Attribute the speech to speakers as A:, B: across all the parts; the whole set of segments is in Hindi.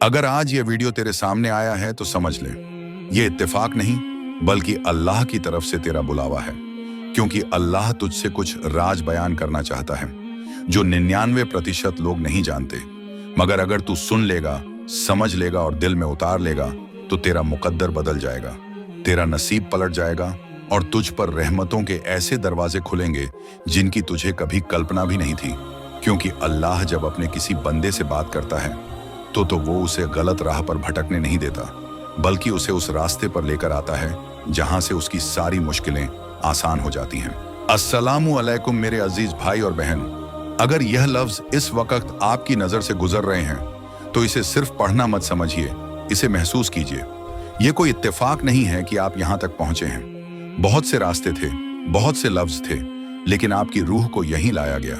A: अगर आज ये वीडियो तेरे सामने आया है तो समझ ले, ये इत्तेफाक नहीं बल्कि अल्लाह की तरफ से तेरा बुलावा है। क्योंकि अल्लाह तुझसे कुछ राज बयान करना चाहता है जो 99% लोग नहीं जानते। मगर अगर तू सुन लेगा, समझ लेगा और दिल में उतार लेगा तो तेरा मुकद्दर बदल जाएगा, तेरा नसीब पलट जाएगा और तुझ पर रहमतों के ऐसे दरवाजे खुलेंगे जिनकी तुझे कभी कल्पना भी नहीं थी। क्योंकि अल्लाह जब अपने किसी बंदे से बात करता है तो वो उसे गलत राह पर भटकने नहीं देता, बल्कि उसे उस रास्ते पर लेकर आता है जहां से उसकी सारी मुश्किलें आसान हो जाती हैं। अस्सलामु अलैकुम मेरे अजीज भाई और बहन, अगर यह लफ्ज इस वक्त आपकी नजर से गुजर रहे हैं तो इसे सिर्फ पढ़ना मत समझिए, इसे महसूस कीजिए। यह कोई इत्तेफाक नहीं है कि आप यहां तक पहुंचे हैं। बहुत से रास्ते थे, बहुत से लफ्ज थे, लेकिन आपकी रूह को यहीं लाया गया।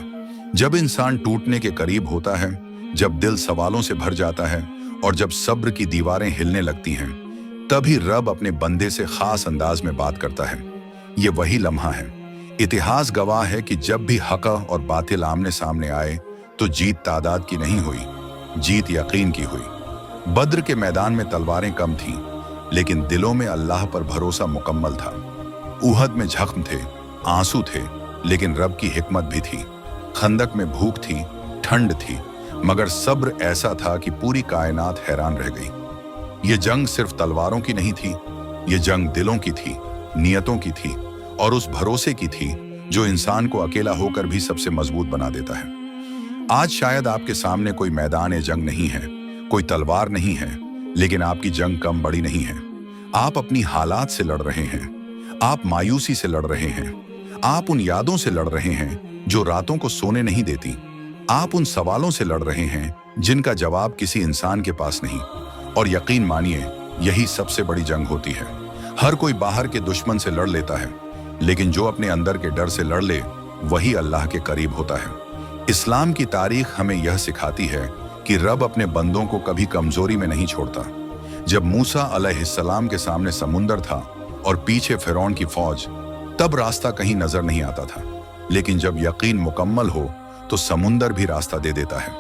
A: जब इंसान टूटने के करीब होता है, जब दिल सवालों से भर जाता है और जब सब्र की दीवारें हिलने लगती हैं, तभी रब अपने बंदे से खास अंदाज में बात करता है। ये वही लम्हा है। इतिहास गवाह है कि जब भी हक और बातिल आमने सामने आए तो जीत तादाद की नहीं हुई, जीत यकीन की हुई। बद्र के मैदान में तलवारें कम थीं, लेकिन दिलों में अल्लाह पर भरोसा मुकम्मल था। उहद में जख्म थे, आंसू थे, लेकिन रब की हिकमत भी थी। खंदक में भूख थी, ठंड थी, मगर सब्र ऐसा था कि पूरी कायनात हैरान रह गई। ये जंग सिर्फ तलवारों की नहीं थी, ये जंग दिलों की थी, नियतों की थी और उस भरोसे की थी जो इंसान को अकेला होकर भी सबसे मजबूत बना देता है। आज शायद आपके सामने कोई मैदान जंग नहीं है, कोई तलवार नहीं है, लेकिन आपकी जंग कम बड़ी नहीं है। आप अपनी हालात से लड़ रहे हैं, आप मायूसी से लड़ रहे हैं, आप उन यादों से लड़ रहे हैं जो रातों को सोने नहीं देती। आप उन सवालों से लड़ रहे हैं जिनका जवाब किसी इंसान के पास नहीं। और यकीन मानिए, यही सबसे बड़ी जंग होती है। हर कोई बाहर के दुश्मन से लड़ लेता है, लेकिन जो अपने अंदर के डर से लड़ ले वही अल्लाह के करीब होता है। इस्लाम की तारीख हमें यह सिखाती है कि रब अपने बंदों को कभी कमजोरी में नहीं छोड़ता। जब मूसा अलैहिस्सलाम के सामने समुंदर था और पीछे फिरौन की फौज, तब रास्ता कहीं नजर नहीं आता था, लेकिन जब यकीन मुकम्मल हो तो समुंदर भी रास्ता दे देता है।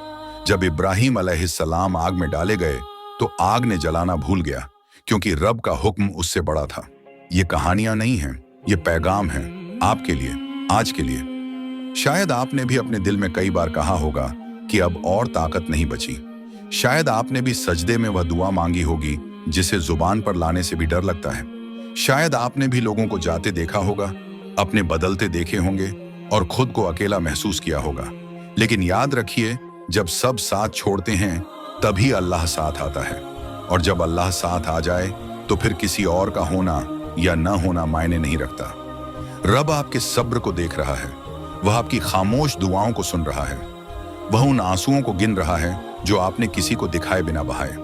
A: जब इब्राहिम अलैहिस्सलाम आग में डाले गए तो आग ने जलाना भूल गया, क्योंकि रब का हुक्म उससे बड़ा था। ये कहानियां नहीं हैं, ये पैगाम है आपके लिए, आज के लिए। शायद आपने भी अपने दिल में कई बार कहा होगा कि अब और ताकत नहीं बची। शायद आपने भी सजदे में वह दुआ मांगी होगी जिसे जुबान पर लाने से भी डर लगता है। शायद आपने भी लोगों को जाते देखा होगा, अपने बदलते देखे होंगे और खुद को अकेला महसूस किया होगा। लेकिन याद रखिए, जब सब साथ छोड़ते हैं तभी अल्लाह साथ आता है। और जब अल्लाह साथ आ जाए तो फिर किसी और का होना या न होना मायने नहीं रखता। रब आपके सब्र को देख रहा है, वह आपकी खामोश दुआओं को सुन रहा है, वह उन आंसुओं को गिन रहा है जो आपने किसी को दिखाए बिना बहाए।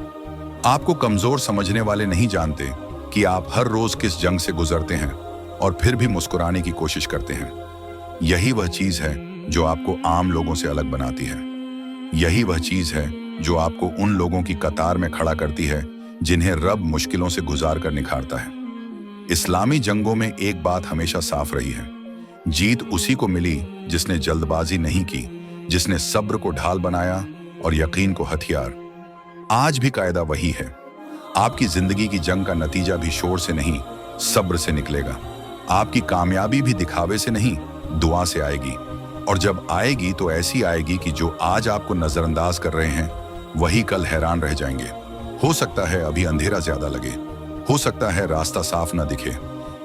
A: आपको कमजोर समझने वाले नहीं जानते कि आप हर रोज किस जंग से गुजरते हैं और फिर भी मुस्कुराने की कोशिश करते हैं। यही वह चीज है जो आपको आम लोगों से अलग बनाती है। यही वह चीज है जो आपको उन लोगों की कतार में खड़ा करती है जिन्हें रब मुश्किलों से गुजार कर निखारता है। इस्लामी जंगों में एक बात हमेशा साफ रही है, जीत उसी को मिली जिसने जल्दबाजी नहीं की, जिसने सब्र को ढाल बनाया और यकीन को हथियार। आज भी कायदा वही है। आपकी जिंदगी की जंग का नतीजा भी शोर से नहीं, सब्र से निकलेगा। आपकी कामयाबी भी दिखावे से नहीं, दुआ से आएगी। और जब आएगी तो ऐसी आएगी कि जो आज आपको नजरअंदाज कर रहे हैं वही कल हैरान रह जाएंगे। हो सकता है अभी अंधेरा ज्यादा लगे, हो सकता है रास्ता साफ न दिखे,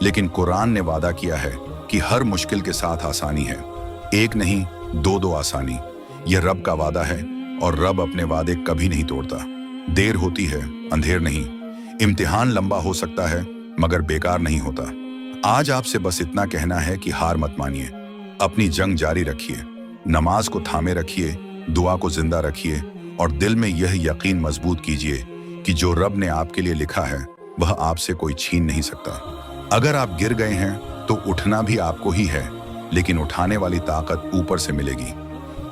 A: लेकिन कुरान ने वादा किया है कि हर मुश्किल के साथ आसानी है। एक नहीं, दो आसानी। यह रब का वादा है और रब अपने वादे कभी नहीं तोड़ता। देर होती है, अंधेर नहीं। इम्तिहान लंबा हो सकता है मगर बेकार नहीं होता। आज आपसे बस इतना कहना है कि हार मत मानिए, अपनी जंग जारी रखिए, नमाज को थामे रखिए, दुआ को जिंदा रखिए और दिल में यह यकीन मजबूत कीजिए कि जो रब ने आपके लिए लिखा है वह आपसे कोई छीन नहीं सकता। अगर आप गिर गए हैं तो उठना भी आपको ही है, लेकिन उठाने वाली ताकत ऊपर से मिलेगी।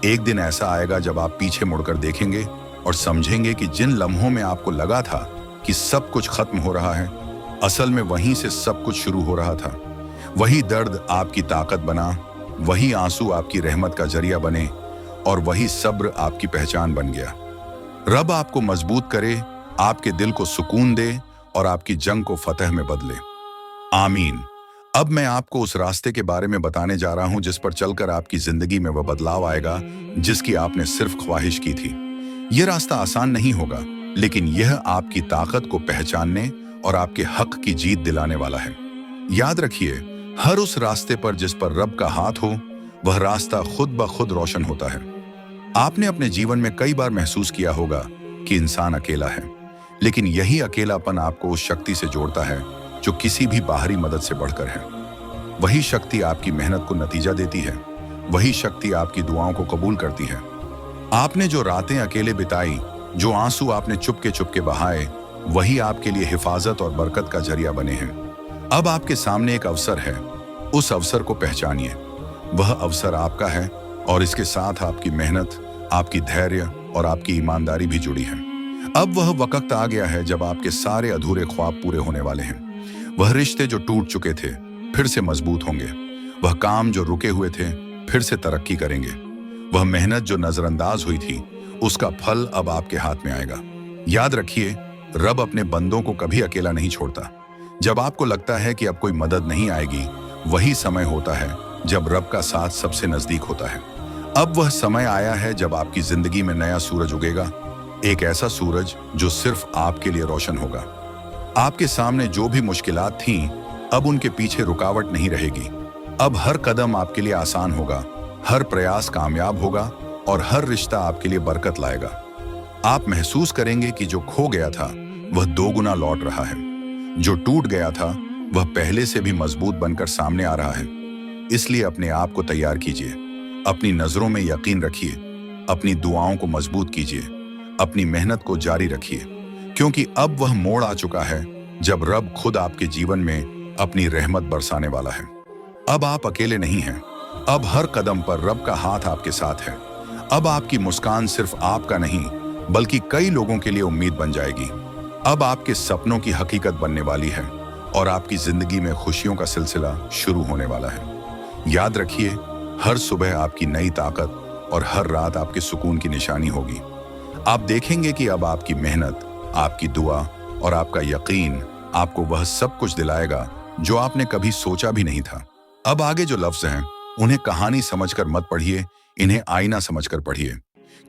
A: एक दिन ऐसा आएगा जब आप पीछे मुड़कर देखेंगे और समझेंगे कि जिन लम्हों में आपको लगा था कि सब कुछ खत्म हो रहा है, असल में वहीं से सब कुछ शुरू हो रहा था। वही दर्द आपकी ताकत बना, वही आंसू आपकी रहमत का जरिया बने और वही सब्र आपकी पहचान बन गया। रब आपको मजबूत करे, आपके दिल को सुकून दे और आपकी जंग को फतह में बदले। आमीन। अब मैं आपको उस रास्ते के बारे में बताने जा रहा हूं जिस पर चलकर आपकी जिंदगी में वह बदलाव आएगा जिसकी आपने सिर्फ ख्वाहिश की थी। यह रास्ता आसान नहीं होगा, लेकिन यह आपकी ताकत को पहचानने और आपके हक की जीत दिलाने वाला है। याद रखिए, हर उस रास्ते पर जिस पर रब का हाथ हो, वह रास्ता खुद ब खुद रोशन होता है। आपने अपने जीवन में कई बार महसूस किया होगा कि इंसान अकेला है, लेकिन यही अकेलापन आपको उस शक्ति से जोड़ता है जो किसी भी बाहरी मदद से बढ़कर है। वही शक्ति आपकी मेहनत को नतीजा देती है, वही शक्ति आपकी दुआओं को कबूल करती है। आपने जो रातें अकेले बिताई, जो आंसू आपने चुपके चुपके बहाए, वही आपके लिए हिफाजत और बरकत का जरिया बने हैं। अब आपके सामने एक अवसर है, उस अवसर को पहचानिए। वह अवसर आपका है और इसके साथ आपकी मेहनत, आपकी धैर्य और आपकी ईमानदारी भी जुड़ी है। अब वह वक्त आ गया है जब आपके सारे अधूरे ख्वाब पूरे होने वाले हैं। वह रिश्ते जो टूट चुके थे फिर से मजबूत होंगे, वह काम जो रुके हुए थे फिर से तरक्की करेंगे, वह मेहनत जो नजरअंदाज हुई थी उसका फल अब आपके हाथ में आएगा। याद रखिए, रब अपने बंदों को कभी अकेला नहीं छोड़ता। जब आपको लगता है कि अब कोई मदद नहीं आएगी, वही समय होता है जब रब का साथ सबसे नजदीक होता है। अब वह समय आया है जब आपकी जिंदगी में नया सूरज उगेगा, एक ऐसा सूरज जो सिर्फ आपके लिए रोशन होगा। आपके सामने जो भी मुश्किलात थीं, अब उनके पीछे रुकावट नहीं रहेगी। अब हर कदम आपके लिए आसान होगा, हर प्रयास कामयाब होगा और हर रिश्ता आपके लिए बरकत लाएगा। आप महसूस करेंगे कि जो खो गया था वह दोगुना लौट रहा है, जो टूट गया था वह पहले से भी मजबूत बनकर सामने आ रहा है। इसलिए अपने आप को तैयार कीजिए, अपनी नजरों में यकीन रखिए, अपनी दुआओं को मजबूत कीजिए, अपनी मेहनत को जारी रखिए, क्योंकि अब वह मोड़ आ चुका है जब रब खुद आपके जीवन में अपनी रहमत बरसाने वाला है। अब आप अकेले नहीं हैं, अब हर कदम पर रब का हाथ आपके साथ है। अब आपकी मुस्कान सिर्फ आपका नहीं बल्कि कई लोगों के लिए उम्मीद बन जाएगी। अब आपके सपनों की हकीकत बनने वाली है और आपकी जिंदगी में खुशियों का सिलसिला शुरू होने वाला है। याद रखिए, हर सुबह आपकी नई ताकत और हर रात आपके सुकून की निशानी होगी। आप देखेंगे कि अब आपकी मेहनत, आपकी दुआ और आपका यकीन आपको वह सब कुछ दिलाएगा जो आपने कभी सोचा भी नहीं था। अब आगे जो लफ्ज हैं उन्हें कहानी समझकर मत पढ़िए, इन्हें आईना समझकर पढ़िए,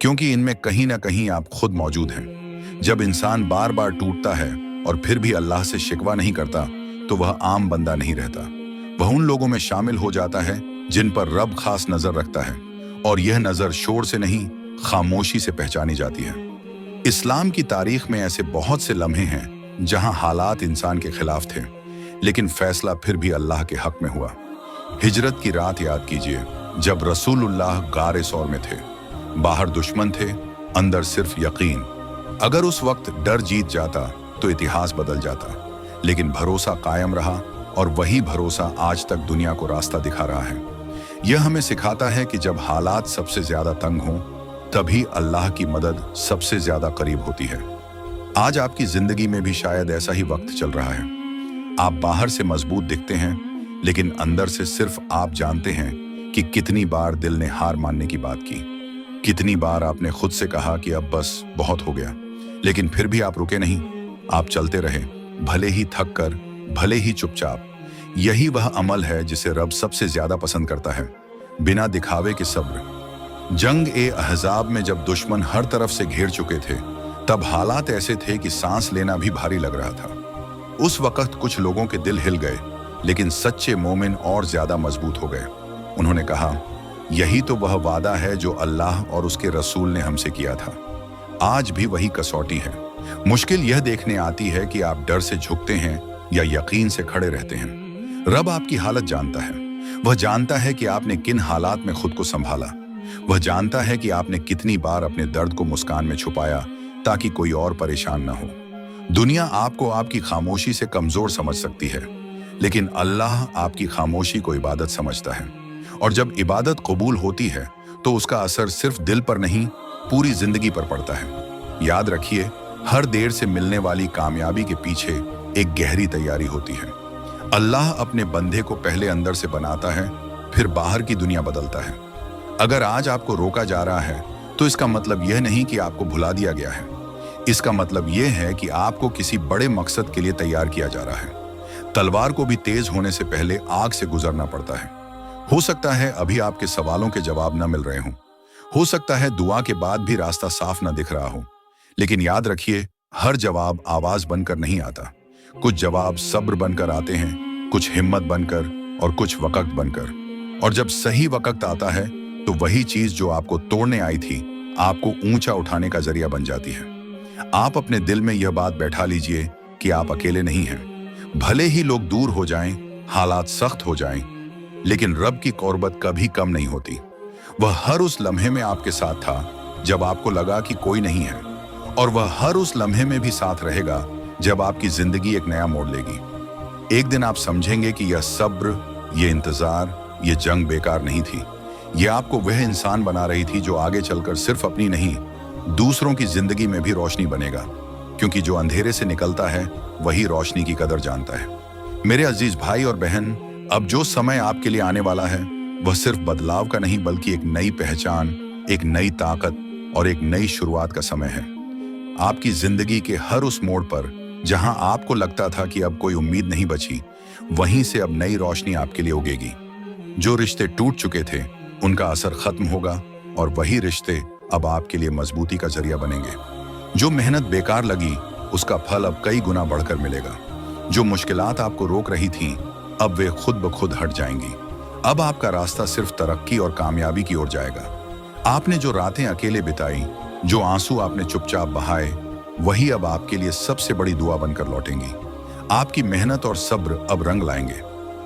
A: क्योंकि इनमें कहीं ना कहीं आप खुद मौजूद हैं। जब इंसान बार बार टूटता है और फिर भी अल्लाह से शिकवा नहीं करता तो वह आम बंदा नहीं रहता, वह उन लोगों में शामिल हो जाता है जिन पर रब खास नजर रखता है, और यह नजर शोर से नहीं खामोशी से पहचानी जाती है। इस्लाम की तारीख में ऐसे बहुत से लम्हे हैं जहां हालात इंसान के खिलाफ थे, लेकिन फैसला फिर भी अल्लाह के हक में हुआ। हिजरत की रात याद कीजिए, जब रसूलुल्लाह गारे सौर में थे, बाहर दुश्मन थे, अंदर सिर्फ यकीन। अगर उस वक्त डर जीत जाता तो इतिहास बदल जाता, लेकिन भरोसा कायम रहा और वही भरोसा आज तक दुनिया को रास्ता दिखा रहा है। यह हमें सिखाता है कि जब हालात सबसे ज्यादा तंग हों, तभी अल्लाह की मदद सबसे ज्यादा करीब होती है। आज आपकी जिंदगी में भी शायद ऐसा ही वक्त चल रहा है। आप बाहर से मजबूत दिखते हैं, लेकिन अंदर से सिर्फ आप जानते हैं कि कितनी बार दिल ने हार मानने की बात की, कितनी बार आपने खुद से कहा कि अब बस बहुत हो गया, लेकिन फिर भी आप रुके नहीं। आप चलते रहे, भले ही थक कर, भले ही चुपचाप। यही वह अमल है जिसे रब सबसे ज्यादा पसंद करता है, बिना दिखावे के सब्र। जंग ए अहजाब में जब दुश्मन हर तरफ से घेर चुके थे, तब हालात ऐसे थे कि सांस लेना भी भारी लग रहा था। उस वक्त कुछ लोगों के दिल हिल गए, लेकिन सच्चे मोमिन और ज्यादा मजबूत हो गए। उन्होंने कहा, यही तो वह वादा है जो अल्लाह और उसके रसूल ने हमसे किया था। आज भी वही कसौटी है। मुश्किल यह देखने आती है कि आप डर से झुकते हैं या यकीन से खड़े रहते हैं। रब आपकी हालत जानता है। वह जानता है कि आपने किन हालात में खुद को संभाला। वह जानता है कि आपने कितनी बार अपने दर्द को मुस्कान में छुपाया ताकि कोई और परेशान ना हो। दुनिया आपको आपकी खामोशी से कमजोर समझ सकती है, लेकिन अल्लाह आपकी खामोशी को इबादत समझता है, और जब इबादत कबूल होती है तो उसका असर सिर्फ दिल पर नहीं, पूरी जिंदगी पर पड़ता है। याद रखिए, हर देर से मिलने वाली कामयाबी के पीछे एक गहरी तैयारी होती है। अल्लाह अपने बंदे को पहले अंदर से बनाता है, फिर बाहर की दुनिया बदलता है। अगर आज आपको रोका जा रहा है तो इसका मतलब यह नहीं कि आपको भुला दिया गया है। इसका मतलब यह है कि आपको किसी बड़े मकसद के लिए तैयार किया जा रहा है। तलवार को भी तेज होने से पहले आग से गुजरना पड़ता है। हो सकता है अभी आपके सवालों के जवाब न मिल रहे हों। हो सकता है दुआ के बाद भी रास्ता साफ न दिख रहा हो। लेकिन याद रखिए, हर जवाब आवाज बनकर नहीं आता। कुछ जवाब सब्र बनकर आते हैं, कुछ हिम्मत बनकर और कुछ वक्त बनकर। और जब सही वक्त आता है तो वही चीज जो आपको तोड़ने आई थी आपको ऊंचा उठाने का जरिया बन जाती है। आप अपने दिल में यह बात बैठा लीजिए कि आप अकेले नहीं हैं। भले ही लोग दूर हो जाएं, हालात सख्त हो जाएं, लेकिन रब की कुर्बत कभी कम नहीं होती। वह हर उस लम्हे में आपके साथ था जब आपको लगा कि कोई नहीं है, और वह हर उस लम्हे में भी साथ रहेगा जब आपकी जिंदगी एक नया मोड़ लेगी। एक दिन आप समझेंगे कि यह सब्र, यह इंतजार, यह जंग बेकार नहीं थी। यह आपको वह इंसान बना रही थी जो आगे चलकर सिर्फ अपनी नहीं, दूसरों की जिंदगी में भी रोशनी बनेगा। क्योंकि जो अंधेरे से निकलता है वही रोशनी की कदर जानता है। मेरे अजीज भाई और बहन, अब जो समय आपके लिए आने वाला है वह सिर्फ बदलाव का नहीं बल्कि एक नई पहचान, एक नई ताकत और एक नई शुरुआत का समय है। आपकी जिंदगी के हर उस मोड़ पर जहां आपको लगता था कि अब कोई उम्मीद नहीं बची, वहीं से अब नई रोशनी आपके लिए उगेगी। जो रिश्ते टूट चुके थे उनका असर खत्म होगा और वही रिश्ते अब आपके लिए मजबूती का जरिया बनेंगे। जो मेहनत बेकार लगी उसका फल अब कई गुना बढ़कर मिलेगा। जो मुश्किलात आपको रोक रही थीं अब वे खुद ब खुद हट जाएंगी। अब आपका रास्ता सिर्फ तरक्की और कामयाबी की ओर जाएगा। आपने जो रातें अकेले बिताई, जो आंसू आपने चुपचाप बहाए, वही अब आपके लिए सबसे बड़ी दुआ बनकर लौटेंगी। आपकी मेहनत और सब्र अब रंग लाएंगे।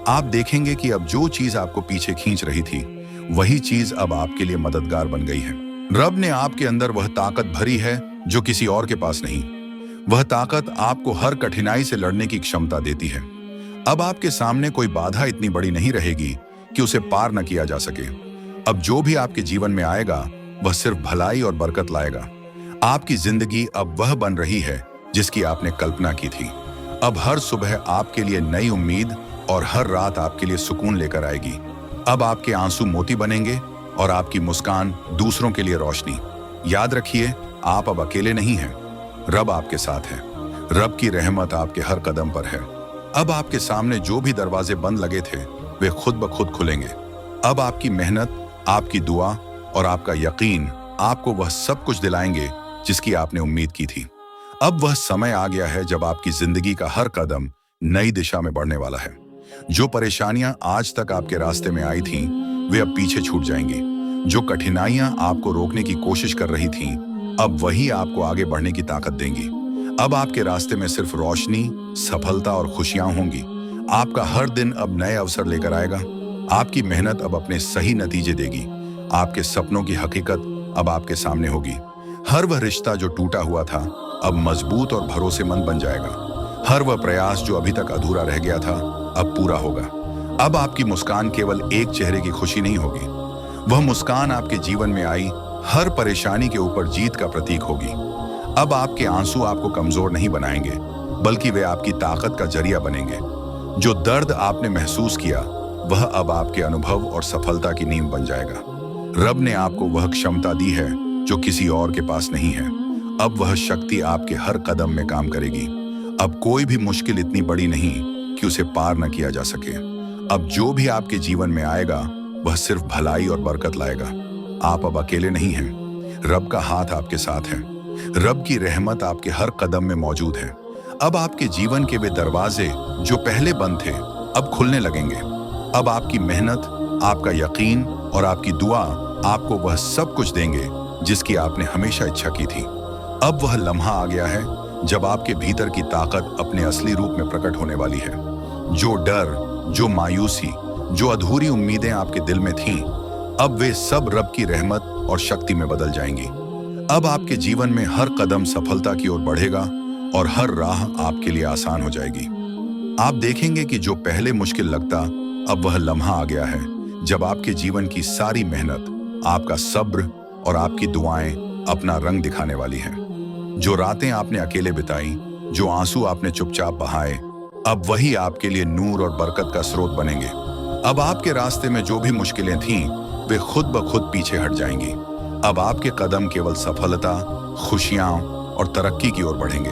A: आप देखेंगे कि अब जो चीज आपको पीछे खींच रही थी वही चीज अब आपके लिए मददगार बन गई है। रब ने आपके अंदर वह ताकत भरी है जो किसी और के पास नहीं। वह ताकत आपको हर कठिनाई से लड़ने की क्षमता देती है। अब आपके सामने कोई बाधा इतनी बड़ी नहीं रहेगी कि उसे पार न किया जा सके। अब जो भी आपके जीवन में आएगा वह सिर्फ भलाई और बरकत लाएगा। आपकी जिंदगी अब वह बन रही है जिसकी आपने कल्पना की थी। अब हर सुबह आपके लिए नई उम्मीद और हर रात आपके लिए सुकून लेकर आएगी। अब आपके आंसू मोती बनेंगे और आपकी मुस्कान दूसरों के लिए रोशनी। याद रखिए, आप अब अकेले नहीं हैं। रब आपके साथ है। रब की रहमत आपके हर कदम पर है। अब आपके सामने जो भी दरवाजे बंद लगे थे वे खुद ब खुद खुलेंगे। अब आपकी मेहनत, आपकी दुआ और आपका यकीन आपको वह सब कुछ दिलाएंगे जिसकी आपने उम्मीद की थी। अब वह समय आ गया है जब आपकी जिंदगी का हर कदम नई दिशा में बढ़ने वाला है। जो परेशानियां आज तक आपके रास्ते में आई थीं, वे अब पीछे छूट जाएंगी। जो कठिनाइयां आपको रोकने की कोशिश कर रही थीं, अब वही आपको आगे बढ़ने की ताकत देंगी। अब आपके रास्ते में सिर्फ रोशनी, सफलता और खुशियां होंगी। आपका हर दिन अब नए अवसर लेकर आएगा। आपकी मेहनत अब अपने सही नतीजे देगी। आपके सपनों की हकीकत अब आपके सामने होगी। हर वह रिश्ता जो टूटा हुआ था अब मजबूत और भरोसेमंद बन जाएगा। हर वह प्रयास जो अभी तक अधूरा रह गया था अब पूरा होगा। अब आपकी मुस्कान केवल एक चेहरे की खुशी नहीं होगी। वह मुस्कान आपके जीवन में आई हर परेशानी के ऊपर जीत का प्रतीक होगी। अब आपके आंसू आपको कमजोर नहीं बनाएंगे, बल्कि वे आपकी ताकत का जरिया बनेंगे। जो दर्द आपने महसूस किया वह अब आपके अनुभव और सफलता की नींव बन जाएगा। रब ने आपको वह क्षमता दी है जो किसी और के पास नहीं है। अब वह शक्ति आपके हर कदम में काम करेगी। अब कोई भी मुश्किल इतनी बड़ी नहीं कि उसे पार न किया जा सके। अब जो भी आपके जीवन में आएगा वह सिर्फ भलाई और बरकत लाएगा। आप अब अकेले नहीं हैं। रब का हाथ आपके साथ है। रब की रहमत आपके हर कदम में मौजूद है। अब आपके जीवन के वे दरवाजे जो पहले बंद थे अब खुलने लगेंगे। अब आपकी मेहनत, आपका यकीन और आपकी दुआ आपको वह सब कुछ देंगे जिसकी आपने हमेशा इच्छा की थी। अब वह लम्हा आ गया है जब आपके भीतर की ताकत अपने असली रूप में प्रकट होने वाली है। जो डर, जो मायूसी, जो अधूरी उम्मीदें आपके दिल में थीं, अब वे सब रब की रहमत और शक्ति में बदल जाएंगी। अब आपके जीवन में हर कदम सफलता की ओर बढ़ेगा और हर राह आपके लिए आसान हो जाएगी। आप देखेंगे कि जो पहले मुश्किल लगता, अब वह लम्हा आ गया है जब आपके जीवन की सारी मेहनत, आपका सब्र और आपकी दुआएं अपना रंग दिखाने वाली हैं। जो रातें आपने अकेले बिताई, जो आंसू आपने चुपचाप बहाए, अब वही आपके लिए नूर और बरकत का स्रोत बनेंगे। अब आपके रास्ते में जो भी मुश्किलें थीं, वे खुद ब खुद पीछे हट जाएंगी। अब आपके कदम केवल सफलता, खुशियां और तरक्की की ओर बढ़ेंगे।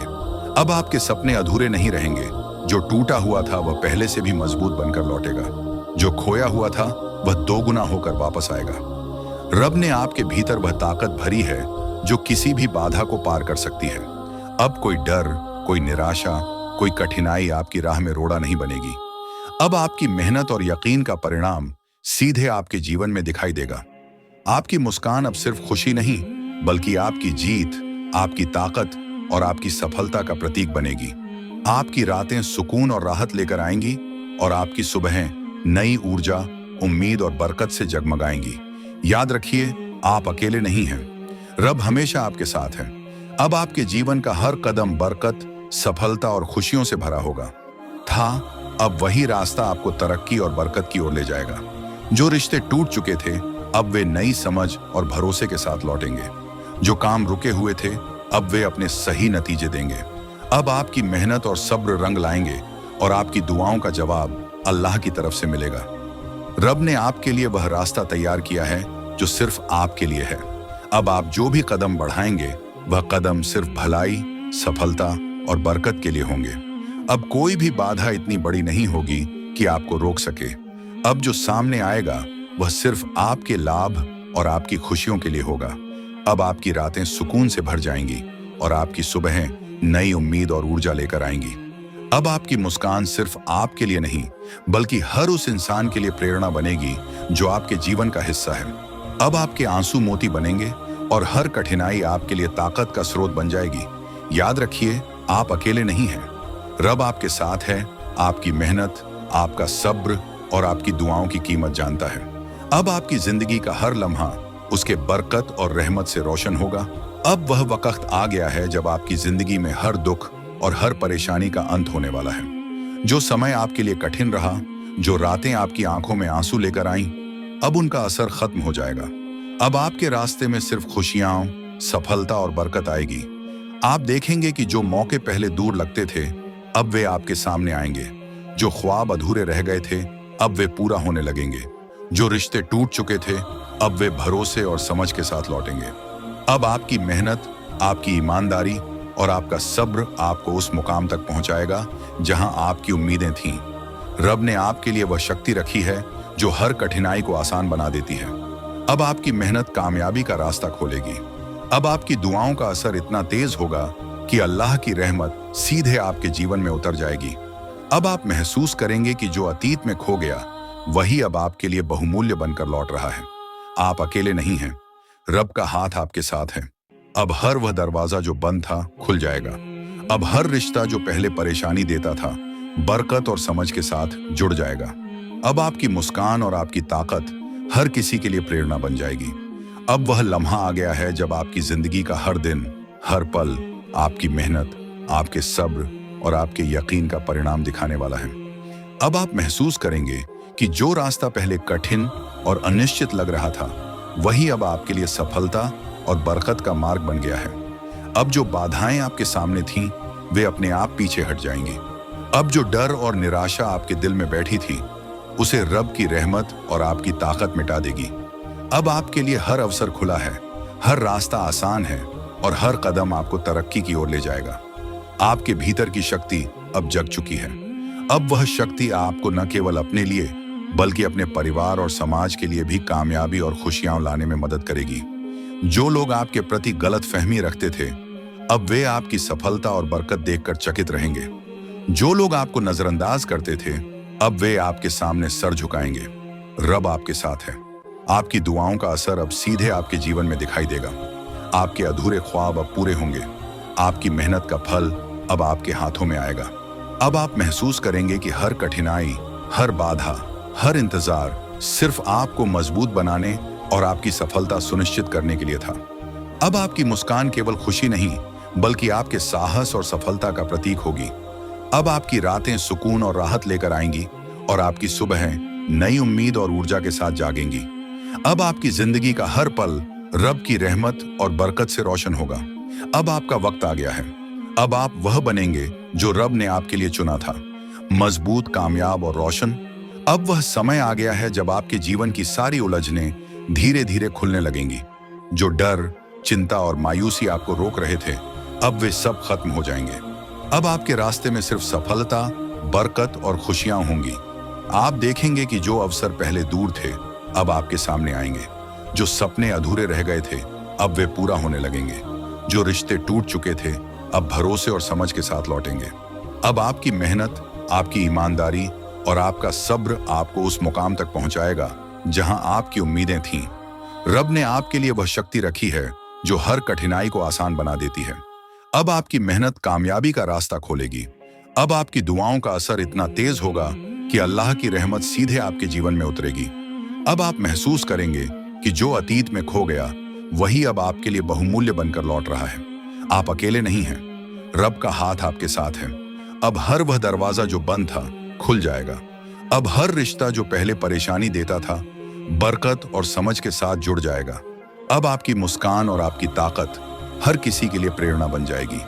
A: अब आपके सपने अधूरे नहीं रहेंगे। जो टूटा हुआ था वह पहले से भी मजबूत बनकर लौटेगा। जो खोया हुआ था वह दोगुना होकर वापस आएगा। रब ने आपके भीतर वह ताकत भरी है जो किसी भी बाधा को पार कर सकती है। अब कोई डर, कोई निराशा, कोई कठिनाई आपकी राह में रोड़ा नहीं बनेगी। अब आपकी मेहनत और यकीन का परिणाम सीधे आपके जीवन में दिखाई देगा। आपकी मुस्कान अब सिर्फ खुशी नहीं, बल्कि आपकी जीत, आपकी ताकत और आपकी सफलता का प्रतीक बनेगी। आपकी रातें सुकून और राहत लेकर आएंगी और आपकी सुबहें नई ऊर्जा, उम्मीद और बरकत से जगमगाएंगी। याद रखिए, आप अकेले नहीं हैं। रब हमेशा आपके साथ है। अब आपके जीवन का हर कदम बरकत, सफलता और खुशियों से भरा होगा। अब वही रास्ता आपको तरक्की और बरकत की ओर ले जाएगा। जो रिश्ते टूट चुके थे, अब वे नई समझ और भरोसे के साथ लौटेंगे। जो काम रुके हुए थे, अब वे अपने सही नतीजे देंगे। अब आपकी मेहनत और सब्र रंग लाएंगे और आपकी दुआओं का जवाब अल्लाह की तरफ से मिलेगा। रब ने आपके लिए वह रास्ता तैयार किया है जो सिर्फ आपके लिए है। अब आप जो भी कदम बढ़ाएंगे, वह कदम सिर्फ भलाई, सफलता और बरकत के लिए होंगे। अब कोई भी बाधा इतनी बड़ी नहीं होगी कि आपको रोक सके। अब जो सामने आएगा वह सिर्फ आपके लाभ और आपकी खुशियों के लिए होगा। अब आपकी रातें सुकून से भर जाएंगी और आपकी सुबहें नई उम्मीद और ऊर्जा लेकर आएंगी। अब आपकी मुस्कान सिर्फ आपके लिए नहीं, बल्कि हर उस इंसान के लिए प्रेरणा बनेगी जो आपके जीवन का हिस्सा है। अब आपके आंसू मोती बनेंगे और हर कठिनाई आपके लिए ताकत का स्रोत बन जाएगी। याद रखिए, आप अकेले नहीं हैं। रब आपके साथ है। आपकी मेहनत, आपका सब्र और आपकी दुआओं की कीमत जानता है। अब आपकी जिंदगी का हर लम्हा उसके बरकत और रहमत से रोशन होगा। अब वह वक्त आ गया है जब आपकी जिंदगी में हर दुख और हर परेशानी का अंत होने वाला है। जो समय आपके लिए कठिन रहा, जो रातें आपकी आंखों में आंसू लेकर आईं, अब उनका असर खत्म हो जाएगा। अब आपके रास्ते में सिर्फ खुशियां, सफलता और बरकत आएगी। आप देखेंगे कि जो मौके पहले दूर लगते थे, अब वे आपके सामने आएंगे। जो ख्वाब अधूरे रह गए थे, अब वे पूरा होने लगेंगे। जो रिश्ते टूट चुके थे, अब वे भरोसे और समझ के साथ लौटेंगे। अब आपकी मेहनत, आपकी ईमानदारी और आपका सब्र आपको उस मुकाम तक पहुंचाएगा जहां आपकी उम्मीदें थीं। रब ने आपके लिए वह शक्ति रखी है जो हर कठिनाई को आसान बना देती है। अब आपकी मेहनत कामयाबी का रास्ता खोलेगी। अब आपकी दुआओं का असर इतना तेज होगा कि अल्लाह की रहमत सीधे आपके जीवन में उतर जाएगी। अब आप महसूस करेंगे कि जो अतीत में खो गया, वही अब आपके लिए बहुमूल्य बनकर लौट रहा है। आप अकेले नहीं हैं। रब का हाथ आपके साथ है। अब हर वह दरवाजा जो बंद था, खुल जाएगा। अब हर रिश्ता जो पहले परेशानी देता था, बरकत और समझ के साथ जुड़ जाएगा। अब आपकी मुस्कान और आपकी ताकत हर किसी के लिए प्रेरणा बन जाएगी। अब वह लम्हा आ गया है जब आपकी जिंदगी का हर दिन, हर पल आपकी मेहनत, आपके सब्र और आपके यकीन का परिणाम दिखाने वाला है। अब आप महसूस करेंगे कि जो रास्ता पहले कठिन और अनिश्चित लग रहा था, वही अब आपके लिए सफलता और बरकत का मार्ग बन गया है। अब जो बाधाएं आपके सामने थीं, वे अपने आप पीछे हट जाएंगी। अब जो डर और निराशा आपके दिल में बैठी थी, उसे रब की रहमत और आपकी ताकत मिटा देगी। अब आपके लिए हर अवसर खुला है, हर रास्ता आसान है और हर कदम आपको तरक्की की ओर ले जाएगा। आपके भीतर की शक्ति अब जग चुकी है। अब वह शक्ति आपको न केवल अपने लिए, बल्कि अपने परिवार और समाज के लिए भी कामयाबी और खुशियां लाने में मदद करेगी। जो लोग आपके प्रति गलत फहमी रखते थे, अब वे आपकी सफलता और बरकत देखकर चकित रहेंगे। जो लोग आपको नजरअंदाज करते थे, अब वे आपके सामने सर झुकाएंगे। रब आपके साथ है। आपकी दुआओं का असर अब सीधे आपके जीवन में दिखाई देगा। आपके अधूरे ख्वाब अब पूरे होंगे। आपकी मेहनत का फल अब आपके हाथों में आएगा। अब आप महसूस करेंगे कि हर कठिनाई, हर बाधा, हर इंतजार सिर्फ आपको मजबूत बनाने और आपकी सफलता सुनिश्चित करने के लिए था। अब आपकी मुस्कान केवल खुशी नहीं, बल्कि आपके साहस और सफलता का प्रतीक होगी। अब आपकी रातें सुकून और राहत लेकर आएंगी और आपकी सुबहें नई उम्मीद और ऊर्जा के साथ जागेंगी। अब आपकी जिंदगी का हर पल रब की रहमत और बरकत से रोशन होगा। अब आपका वक्त आ गया है। अब आप वह बनेंगे जो रब ने आपके लिए चुना था, मजबूत, कामयाब और रोशन। अब वह समय आ गया है जब आपके जीवन की सारी उलझनें धीरे धीरे खुलने लगेंगी। जो डर, चिंता और मायूसी आपको रोक रहे थे, अब वे सब खत्म हो जाएंगे। अब आपके रास्ते में सिर्फ सफलता, बरकत और खुशियां होंगी। आप देखेंगे कि जो अवसर पहले दूर थे, अब आपके सामने आएंगे। जो सपने अधूरे रह गए थे, अब वे पूरा होने लगेंगे। जो रिश्ते टूट चुके थे, अब भरोसे और समझ के साथ लौटेंगे। अब आपकी मेहनत, आपकी ईमानदारी और आपका सब्र आपको उस मुकाम तक पहुंचाएगा जहां आपकी उम्मीदें थीं। रब ने आपके लिए वह शक्ति रखी है जो हर कठिनाई को आसान बना देती है। अब आपकी मेहनत कामयाबी का रास्ता खोलेगी। अब आपकी दुआओं का असर इतना तेज होगा कि अल्लाह की रहमत सीधे आपके जीवन में उतरेगी। अब आप महसूस करेंगे कि जो अतीत में खो गया, वही अब आपके लिए बहुमूल्य बनकर लौट रहा है। आप अकेले नहीं हैं, रब का हाथ आपके साथ है। अब हर वह दरवाजा जो बंद था, खुल जाएगा। अब हर रिश्ता जो पहले परेशानी देता था, बरकत और समझ के साथ जुड़ जाएगा। अब आपकी मुस्कान और आपकी ताकत हर किसी के लिए प्रेरणा बन जाएगी।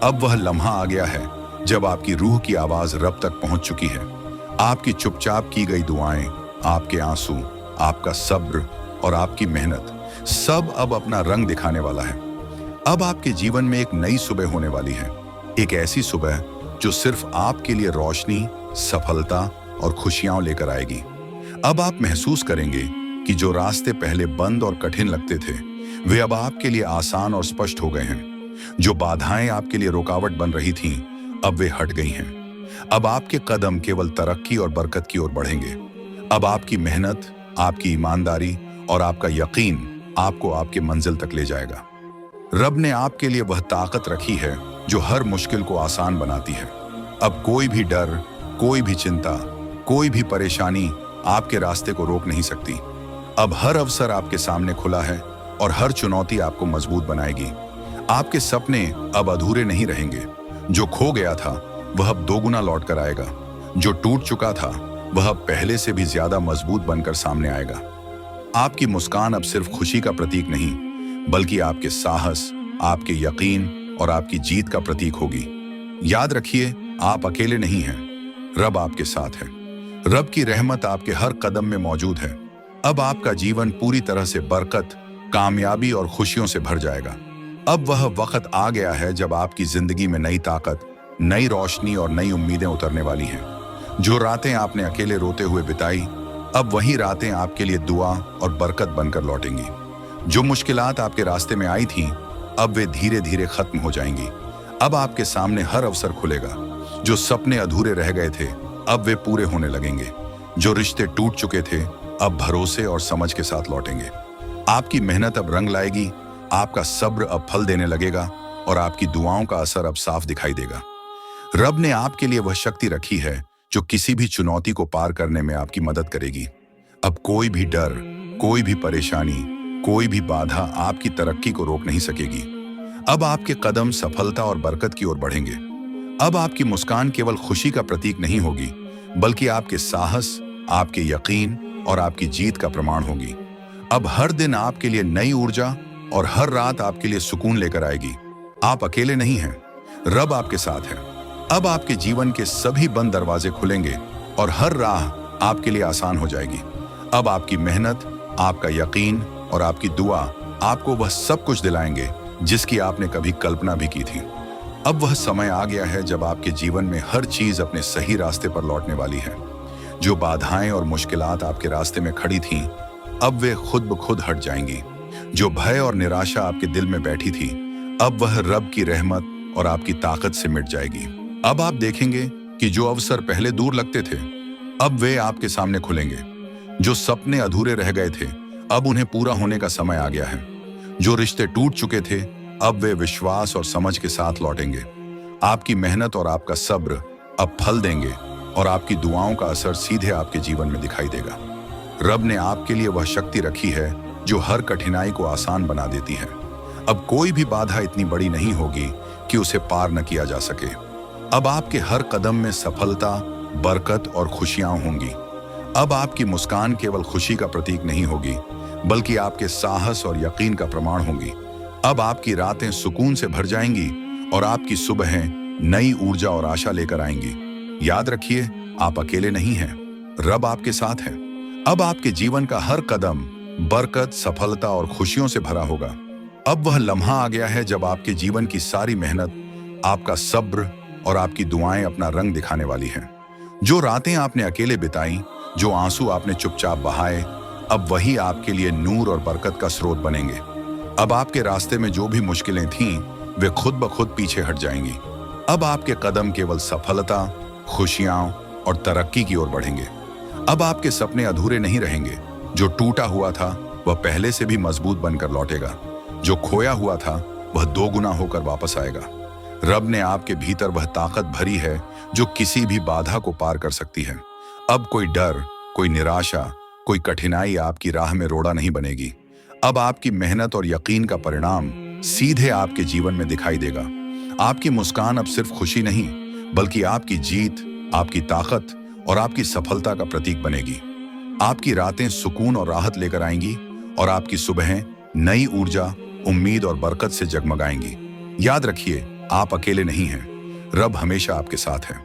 A: अब वह लम्हा आ गया है जब आपकी रूह की आवाज रब तक पहुंच चुकी है। आपकी चुपचाप की गई दुआएं, आपके आंसू, आपका सब्र और आपकी मेहनत सब अब अपना रंग दिखाने वाला है। अब आपके जीवन में एक नई सुबह होने वाली है। एक ऐसी सुबह जो सिर्फ आपके लिए रोशनी, सफलता और खुशियां लेकर आएगी। अब आप महसूस करेंगे कि जो रास्ते पहले बंद और कठिन लगते थे, वे अब आपके लिए आसान और स्पष्ट हो गए हैं। जो बाधाएं आपके लिए रुकावट बन रही थीं, अब वे हट गई हैं। अब आपके कदम केवल तरक्की और बरकत की ओर बढ़ेंगे। अब आपकी मेहनत, आपकी ईमानदारी और आपका यकीन आपको आपके मंजिल तक ले जाएगा। रब ने आपके लिए वह ताकत रखी है जो हर मुश्किल को आसान बनाती है। अब कोई भी डर, कोई भी चिंता, कोई भी परेशानी आपके रास्ते को रोक नहीं सकती। अब हर अवसर आपके सामने खुला है और हर चुनौती आपको मजबूत बनाएगी। आपके सपने अब अधूरे नहीं रहेंगे। जो खो गया था, वह अब दोगुना लौट कर आएगा। जो टूट चुका था, वह अब पहले से भी ज्यादा मजबूत बनकर सामने आएगा। आपकी मुस्कान अब सिर्फ खुशी का प्रतीक नहीं, बल्कि आपके साहस, आपके यकीन और आपकी जीत का प्रतीक होगी। याद रखिए, आप अकेले नहीं हैं, रब आपके साथ है। रब की रहमत आपके हर कदम में मौजूद है। अब आपका जीवन पूरी तरह से बरकत, कामयाबी और खुशियों से भर जाएगा। अब वह वक्त आ गया है जब आपकी जिंदगी में नई ताकत, नई रोशनी और नई उम्मीदें उतरने वाली हैं। जो रातें आपने अकेले रोते हुए बिताई, अब वही रातें आपके लिए दुआ और बरकत बनकर लौटेंगी। जो मुश्किलात आपके रास्ते में आई थीं, अब वे धीरे धीरे खत्म हो जाएंगी। अब आपके सामने हर अवसर खुलेगा। जो सपने अधूरे रह गए थे, अब वे पूरे होने लगेंगे। जो रिश्ते टूट चुके थे, अब भरोसे और समझ के साथ लौटेंगे। आपकी मेहनत अब रंग लाएगी, आपका सब्र अब फल देने लगेगा और आपकी दुआओं का असर अब साफ दिखाई देगा। रब ने आपके लिए वह शक्ति रखी है जो किसी भी चुनौती को पार करने में आपकी मदद करेगी। अब कोई भी डर, कोई भी परेशानी, कोई भी बाधा आपकी तरक्की को रोक नहीं सकेगी। अब आपके कदम सफलता और बरकत की ओर बढ़ेंगे। अब आपकी मुस्कान केवल खुशी का प्रतीक नहीं होगी, बल्कि आपके साहस, आपके यकीन और आपकी जीत का प्रमाण होगी। अब हर दिन आपके लिए नई ऊर्जा और हर रात आपके लिए सुकून लेकर आएगी। आप अकेले नहीं हैं, रब आपके साथ है। अब आपके जीवन के सभी बंद दरवाजे खुलेंगे और हर राह आपके लिए आसान हो जाएगी। अब आपकी मेहनत, आपका यकीन और आपकी दुआ आपको वह सब कुछ दिलाएंगे जिसकी आपने कभी कल्पना भी की थी। अब वह समय आ गया है जब आपके जीवन में हर चीज अपने सही रास्ते पर लौटने वाली है। जो बाधाएं और मुश्किलात आपके रास्ते में खड़ी थीं, अब वे खुद ब खुद हट जाएंगी। जो भय और निराशा आपके दिल में बैठी थी, अब वह रब की रहमत और आपकी ताकत से मिट जाएगी। अब आप देखेंगे कि जो अवसर पहले दूर लगते थे, अब वे आपके सामने खुलेंगे। जो सपने अधूरे रह गए थे, अब उन्हें पूरा होने का समय आ गया है। जो रिश्ते टूट चुके थे, अब वे विश्वास और समझ के साथ लौटेंगे। आपकी मेहनत और आपका सब्र अब फल देंगे और आपकी दुआओं का असर सीधे आपके जीवन में दिखाई देगा। रब ने आपके लिए वह शक्ति रखी है जो हर कठिनाई को आसान बना देती है। अब कोई भी बाधा इतनी बड़ी नहीं होगी कि उसे पार न किया जा सके। अब आपके हर कदम में सफलता, बरकत और खुशियां होंगी। अब आपकी मुस्कान केवल खुशी का प्रतीक नहीं होगी, बल्कि आपके साहस और यकीन का प्रमाण होंगी। अब आपकी रातें सुकून से भर जाएंगी और आपकी सुबहें नई ऊर्जा और आशा लेकर आएंगी। याद रखिए, आप अकेले नहीं हैं, रब आपके साथ है। अब आपके जीवन का हर कदम बरकत, सफलता और खुशियों से भरा होगा। अब वह लम्हा आ गया है जब आपके जीवन की सारी मेहनत, आपका सब्र और आपकी दुआएं अपना रंग दिखाने वाली हैं। जो रातें आपने अकेले बिताई, जो आंसू आपने चुपचाप बहाए, अब वही आपके लिए नूर और बरकत का स्रोत बनेंगे। अब आपके रास्ते में जो भी मुश्किलें थीं, वे खुद ब खुद पीछे हट जाएंगी। अब आपके कदम केवल सफलता, खुशियां और तरक्की की ओर बढ़ेंगे। अब आपके सपने अधूरे नहीं रहेंगे। जो टूटा हुआ था वह पहले से भी मजबूत बनकर लौटेगा। जो खोया हुआ था वह दोगुना होकर वापस आएगा। रब ने आपके भीतर वह ताकत भरी है जो किसी भी बाधा को पार कर सकती है। अब कोई डर, कोई निराशा, कोई कठिनाई आपकी राह में रोड़ा नहीं बनेगी। अब आपकी मेहनत और यकीन का परिणाम सीधे आपके जीवन में दिखाई देगा। आपकी मुस्कान अब सिर्फ खुशी नहीं, बल्कि आपकी जीत, आपकी ताकत और आपकी सफलता का प्रतीक बनेगी। आपकी रातें सुकून और राहत लेकर आएंगी और आपकी सुबहें नई ऊर्जा, उम्मीद और बरकत से जगमगाएंगी। याद रखिए, आप अकेले नहीं हैं। रब हमेशा आपके साथ है।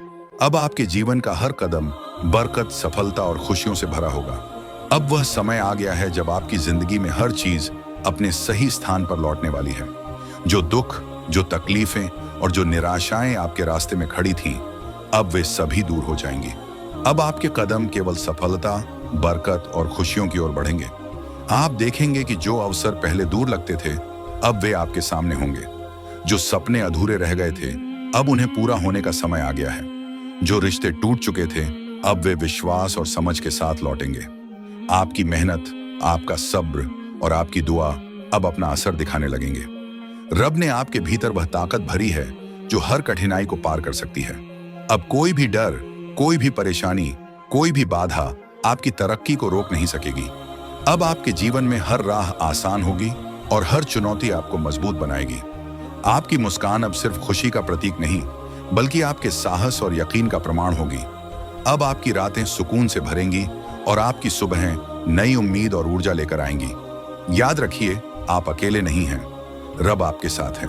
A: अब आपके जीवन का हर कदम बरकत, सफलता और खुशियों से भरा होगा। अब वह समय आ गया है जब आपकी जिंदगी में हर चीज अपने सही स्थान पर लौटने वाली है। जो दुख, जो तकलीफें और जो निराशाएं आपके रास्ते में खड़ी थीं, अब वे सभी दूर हो जाएंगी। अब आपके कदम केवल सफलता, बरकत और खुशियों की ओर बढ़ेंगे। आप देखेंगे कि जो अवसर पहले दूर लगते थे, अब वे आपके सामने होंगे। जो सपने अधूरे रह गए थे, अब उन्हें पूरा होने का समय आ गया है। जो रिश्ते टूट चुके थे, अब वे विश्वास और समझ के साथ लौटेंगे। आपकी मेहनत, आपका सब्र और आपकी दुआ अब अपना असर दिखाने लगेंगे। रब ने आपके भीतर वह ताकत भरी है जो हर कठिनाई को पार कर सकती है। अब कोई भी डर, कोई भी परेशानी, कोई भी बाधा आपकी तरक्की को रोक नहीं सकेगी। अब आपके जीवन में हर राह आसान होगी और हर चुनौती आपको मजबूत बनाएगी। आपकी मुस्कान अब सिर्फ खुशी का प्रतीक नहीं, बल्कि आपके साहस और यकीन का प्रमाण होगी। अब आपकी रातें सुकून से भरेंगी और आपकी सुबहें नई उम्मीद और ऊर्जा लेकर आएंगी। याद रखिए, आप अकेले नहीं हैं। रब आपके साथ है।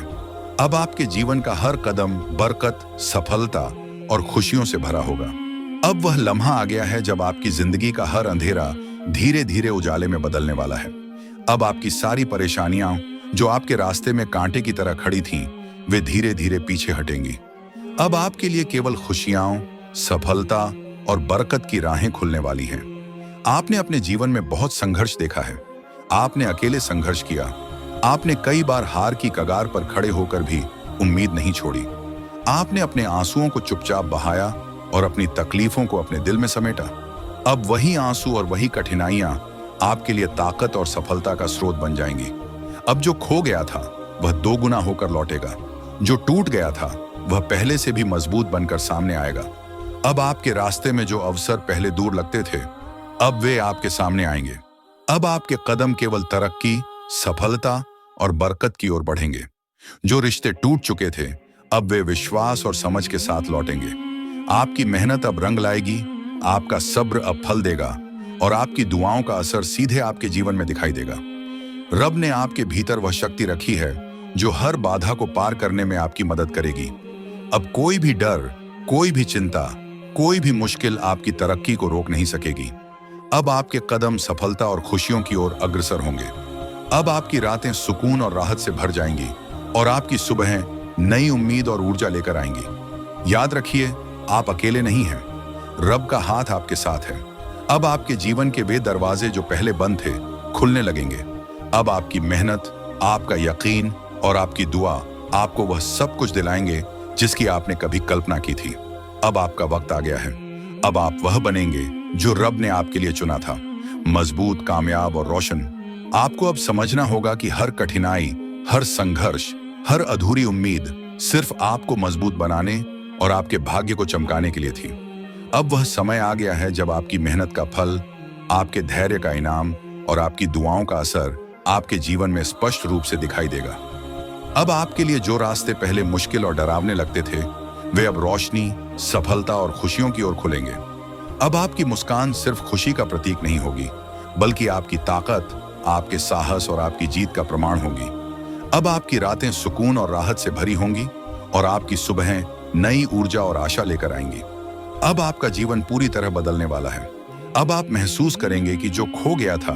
A: अब आपके जीवन का हर कदम बरकत, सफलता और खुशियों से भरा होगा। अब वह लम्हा आ गया है जब आपकी जिंदगी का हर अंधेरा धीरे धीरे उजाले में बदलने वाला है। अब आपकी सारी परेशानियां जो आपके रास्ते में कांटे की तरह खड़ी थीं, वे धीरे धीरे पीछे हटेंगी। अब आपके लिए केवल खुशियां, सफलता और बरकत की राहें खुलने वाली हैं। आपने अपने जीवन में बहुत संघर्ष देखा है। आपने अकेले संघर्ष किया। आपने कई बार हार की कगार पर खड़े होकर भी उम्मीद नहीं छोड़ी। आपने अपने आंसुओं को चुपचाप बहाया और अपनी तकलीफों को अपने दिल में समेटा। अब वही आंसू और वही कठिनाइयां आपके लिए ताकत और सफलता का स्रोत बन जाएंगी। अब जो खो गया था वह दोगुना होकर लौटेगा। जो टूट गया था वह पहले से भी मजबूत बनकर सामने आएगा। अब आपके रास्ते में जो अवसर पहले दूर लगते थे, अब वे आपके सामने आएंगे। अब आपके कदम केवल तरक्की, सफलता और बरकत की ओर बढ़ेंगे। जो रिश्ते टूट चुके थे, अब वे विश्वास और समझ के साथ लौटेंगे। आपकी मेहनत अब रंग लाएगी, आपका सब्र अब फल देगा और आपकी दुआओं का असर सीधे आपके जीवन में दिखाई देगा। रब ने आपके भीतर वह शक्ति रखी है जो हर बाधा को पार करने में आपकी मदद करेगी। अब कोई भी डर, कोई भी चिंता, कोई भी मुश्किल आपकी तरक्की को रोक नहीं सकेगी। अब आपके कदम सफलता और खुशियों की ओर अग्रसर होंगे। अब आपकी रातें सुकून और राहत से भर जाएंगी और आपकी सुबहें नई उम्मीद और ऊर्जा लेकर आएंगी। याद रखिए, आप अकेले नहीं हैं। रब का हाथ आपके साथ है। अब आपके जीवन के वे दरवाजे जो पहले बंद थे, खुलने लगेंगे। अब आपकी मेहनत, आपका यकीन और आपकी दुआ आपको वह सब कुछ दिलाएंगे जिसकी आपने कभी कल्पना की थी। अब आपका वक्त आ गया है। अब आप वह बनेंगे जो रब ने आपके लिए चुना था, मजबूत, कामयाब और रोशन। आपको अब समझना होगा कि हर कठिनाई, हर संघर्ष, हर अधूरी उम्मीद सिर्फ आपको मजबूत बनाने और आपके भाग्य को चमकाने के लिए थी। अब वह समय आ गया है जब आपकी मेहनत का फल, आपके धैर्य का इनाम और आपकी दुआओं का असर आपके जीवन में स्पष्ट रूप से दिखाई देगा। अब आपके लिए जो रास्ते पहले मुश्किल और डरावने लगते थे, वे अब रोशनी, सफलता और खुशियों की ओर खुलेंगे। अब आपकी मुस्कान सिर्फ खुशी का प्रतीक नहीं होगी, बल्कि आपकी ताकत, आपके साहस और आपकी जीत का प्रमाण होगी। अब आपकी रातें सुकून और राहत से भरी होंगी और आपकी सुबहें नई ऊर्जा और आशा लेकर आएंगी। अब आपका जीवन पूरी तरह बदलने वाला है। अब आप महसूस करेंगे कि जो खो गया था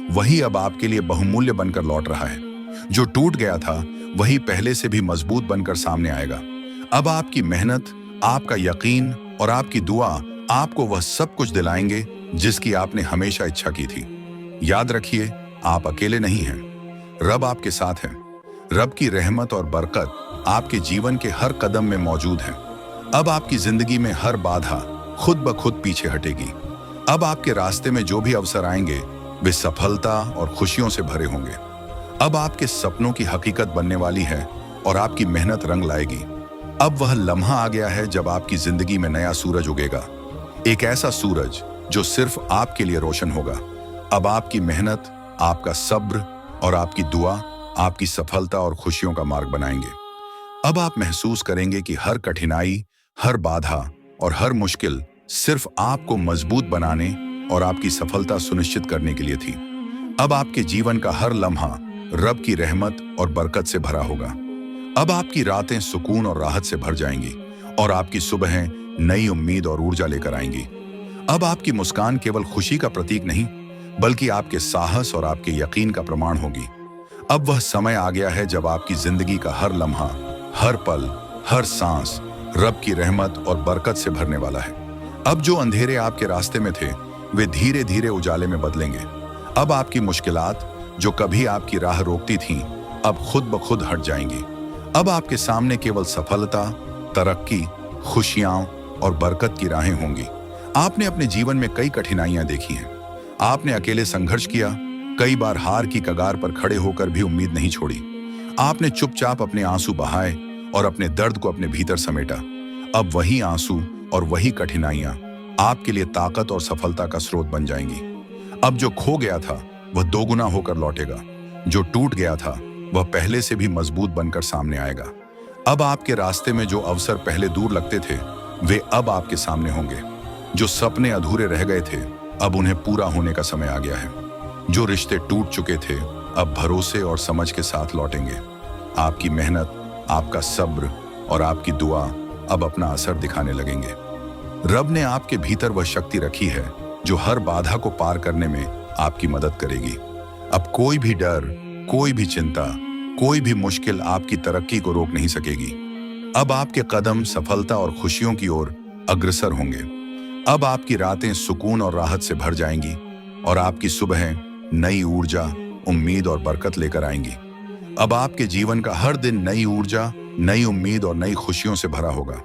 A: वही अब आपके लिए बहुमूल्य बनकर लौट रहा है। जो टूट गया था वही पहले से भी मजबूत बनकर सामने आएगा। अब आपकी मेहनत, आपका यकीन और आपकी दुआ आपको वह सब कुछ दिलाएंगे जिसकी आपने हमेशा इच्छा की थी। याद रखिए, आप अकेले नहीं हैं। रब आपके साथ है। रब की रहमत और बरकत आपके जीवन के हर कदम में मौजूद है। अब आपकी जिंदगी में हर बाधा खुद ब खुद पीछे हटेगी। अब आपके रास्ते में जो भी अवसर आएंगे वे सफलता और खुशियों से भरे होंगे। अब आपके सपनों की हकीकत बनने वाली है और आपकी मेहनत रंग लाएगी। अब वह लम्हा आ गया है जब आपकी जिंदगी में नया सूरज उगेगा, एक ऐसा सूरज जो सिर्फ आपके लिए रोशन होगा। अब आपकी मेहनत, आपका सब्र और आपकी दुआ आपकी सफलता और खुशियों का मार्ग बनाएंगे। अब आप महसूस करेंगे कि हर कठिनाई, हर बाधा और हर मुश्किल सिर्फ आपको मजबूत बनाने और आपकी सफलता सुनिश्चित करने के लिए थी। अब आपके जीवन का हर लम्हा रब की रहमत और बरकत से भरा होगा। अब आपकी रातें सुकून और राहत से भर जाएंगी और आपकी सुबहें नई उम्मीद और ऊर्जा लेकर आएंगी। अब आपकी मुस्कान केवल खुशी का प्रतीक नहीं, बल्कि आपके साहस और आपके यकीन का प्रमाण होगी। अब वह समय आ गया है जब आपकी जिंदगी का हर लम्हा, हर पल, हर सांस रब की रहमत और बरकत से भरने वाला है। अब जो अंधेरे आपके रास्ते में थे वे धीरे धीरे उजाले में बदलेंगे। अब आपकी मुश्किलात जो कभी आपकी राह रोकती थीं, अब खुद ब खुद हट जाएंगी। अब आपके सामने केवल सफलता, तरक्की, खुशियां और बरकत की राहें होंगी। आपने अपने जीवन में कई कठिनाइयां देखी हैं। आपने अकेले संघर्ष किया, कई बार हार की कगार पर खड़े होकर भी उम्मीद नहीं छोड़ी। आपने चुपचाप अपने आंसू बहाए और अपने दर्द को अपने भीतर समेटा। अब वही आंसू और वही कठिनाइयां आपके लिए ताकत और सफलता का स्रोत बन जाएंगी। अब जो खो गया था वह दोगुना होकर लौटेगा। जो टूट गया था वह पहले से भी मजबूत बनकर सामने आएगा। अब आपके रास्ते में जो अवसर पहले दूर लगते थे वे अब आपके सामने होंगे। जो सपने अधूरे रह गए थे अब उन्हें पूरा होने का समय आ गया है। जो रिश्ते टूट चुके थे अब भरोसे और समझ के साथ लौटेंगे। आपकी मेहनत, आपका सब्र और आपकी दुआ अब अपना असर दिखाने लगेंगे। रब ने आपके भीतर वह शक्ति रखी है जो हर बाधा को पार करने में आपकी मदद करेगी। अब कोई भी डर, कोई भी चिंता, कोई भी मुश्किल आपकी तरक्की को रोक नहीं सकेगी। अब आपके कदम सफलता और खुशियों की ओर अग्रसर होंगे। अब आपकी रातें सुकून और राहत से भर जाएंगी और आपकी सुबहें नई ऊर्जा, उम्मीद और बरकत लेकर आएंगी। अब आपके जीवन का हर दिन नई ऊर्जा, नई उम्मीद और नई खुशियों से भरा होगा।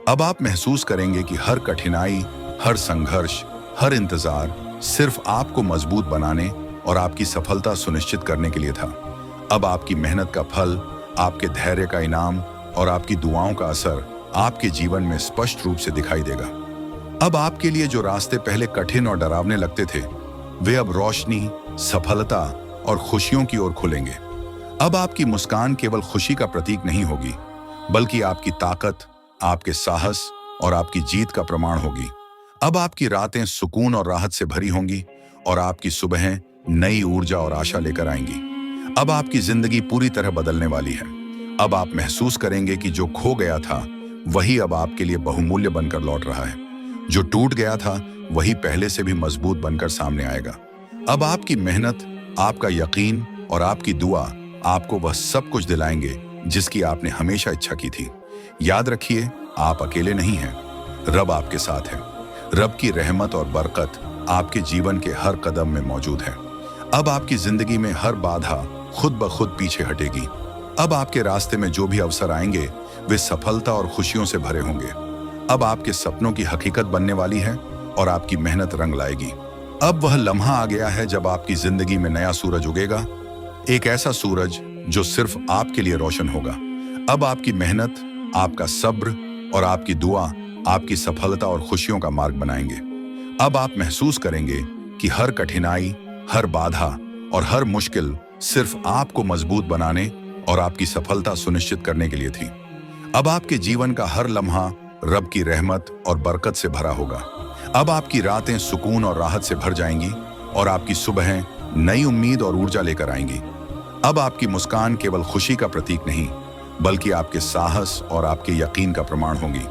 A: अब आप महसूस करेंगे कि हर कठिनाई, हर संघर्ष, हर इंतजार सिर्फ आपको मजबूत बनाने और आपकी सफलता सुनिश्चित करने के लिए था। अब आपकी मेहनत का फल, आपके धैर्य का इनाम और आपकी दुआओं का असर आपके जीवन में स्पष्ट रूप से दिखाई देगा। अब आपके लिए जो रास्ते पहले कठिन और डरावने लगते थे वे अब रोशनी, सफलता और खुशियों की ओर खुलेंगे। अब आपकी मुस्कान केवल खुशी का प्रतीक नहीं होगी, बल्कि आपकी ताकत, आपके साहस और आपकी जीत का प्रमाण होगी। अब आपकी रातें सुकून और राहत से भरी होंगी और आपकी सुबहें नई ऊर्जा और आशा लेकर आएंगी। अब आपकी जिंदगी पूरी तरह बदलने वाली है। अब आप महसूस करेंगे कि जो खो गया था वही अब आपके लिए बहुमूल्य बनकर लौट रहा है। जो टूट गया था वही पहले से भी मजबूत बनकर सामने आएगा। अब आपकी मेहनत, आपका यकीन और आपकी दुआ आपको वह सब कुछ दिलाएंगे जिसकी आपने हमेशा इच्छा की थी। याद रखिए, आप अकेले नहीं हैं। रब आपके साथ है। रब की रहमत और बरकत आपके जीवन के हर कदम में मौजूद है। अब आपकी जिंदगी में हर बाधा खुद ब खुद पीछे हटेगी। अब आपके रास्ते में जो भी अवसर आएंगे वे सफलता और खुशियों से भरे होंगे। अब आपके सपनों की हकीकत बनने वाली है और आपकी मेहनत रंग लाएगी। अब वह लम्हा आ गया है जब आपकी जिंदगी में नया सूरज उगेगा, एक ऐसा सूरज जो सिर्फ आपके लिए रोशन होगा। अब आपकी मेहनत, आपका सब्र और आपकी दुआ आपकी सफलता और खुशियों का मार्ग बनाएंगे। अब आप महसूस करेंगे कि हर कठिनाई, हर बाधा और हर मुश्किल सिर्फ आपको मजबूत बनाने और आपकी सफलता सुनिश्चित करने के लिए थी। अब आपके जीवन का हर लम्हा रब की रहमत और बरकत से भरा होगा। अब आपकी रातें सुकून और राहत से भर जाएंगी और आपकी सुबहें नई उम्मीद और ऊर्जा लेकर आएंगी। अब आपकी मुस्कान केवल खुशी का प्रतीक नहीं, बल्कि आपके साहस और आपके यकीन का प्रमाण होगी।